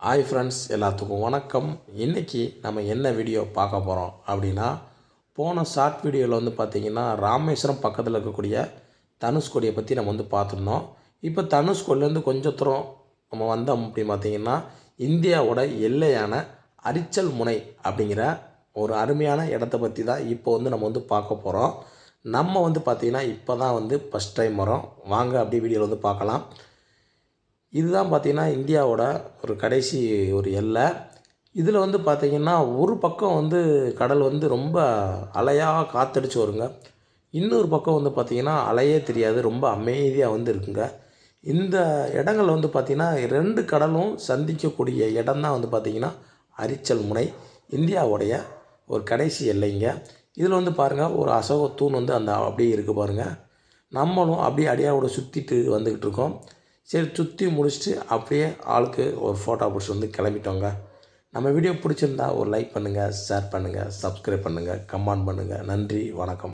Hi friends, எல்லாத்துக்கும் வணக்கம். இன்றைக்கி நம்ம என்ன வீடியோ பார்க்க போகிறோம் அப்படின்னா, போன ஷார்ட் வீடியோவில் பார்த்திங்கன்னா ராமேஸ்வரம் பக்கத்தில் இருக்கக்கூடிய தனுஷ்கோடியை பற்றி நம்ம பார்த்துருந்தோம். இப்போ தனுஷ்கோடிலேருந்து கொஞ்சம் தூரம் நம்ம வந்தோம் அப்படின்னு பார்த்திங்கன்னா, இந்தியாவோட எல்லையான அரிச்சல் முனை அப்படிங்கிற ஒரு அருமையான இடத்த பற்றி தான் இப்போ நம்ம பார்க்க போகிறோம். நம்ம பார்த்திங்கன்னா இப்போ தான் ஃபஸ்ட் டைம் வரோம். வாங்க அப்படியே வீடியோவில் பார்க்கலாம். இதுதான் பார்த்திங்கன்னா இந்தியாவோட ஒரு கடைசி ஒரு எல்லை. இதில் பார்த்திங்கன்னா ஒரு பக்கம் கடல் ரொம்ப அலையாக காற்றடிச்சு வருங்க. இன்னொரு பக்கம் பார்த்திங்கன்னா அலையே தெரியாது, ரொம்ப அமைதியாக இருக்குங்க. இந்த இடங்கள் பார்த்திங்கன்னா 2 கடலும் சந்திக்கக்கூடிய இடம் தான் பார்த்திங்கன்னா அரிச்சல் முனை, இந்தியாவுடைய ஒரு கடைசி எல்லைங்க. இதில் பாருங்கள், ஒரு அசோக தூண் அந்த அப்படியே இருக்குது பாருங்கள். நம்மளும் அப்படியே அடியாவோட சுற்றிட்டு வந்துக்கிட்டு இருக்கோம். சரி, சுற்றி முடிச்சுட்டு அப்படியே ஆளுக்கு ஒரு ஃபோட்டோ பிடிச்சி கிளம்பிட்டோங்க. நம்ம வீடியோ பிடிச்சிருந்தா ஒரு லைக் பண்ணுங்கள், ஷேர் பண்ணுங்கள், சப்ஸ்கிரைப் பண்ணுங்கள், கமெண்ட் பண்ணுங்கள். நன்றி, வணக்கம்.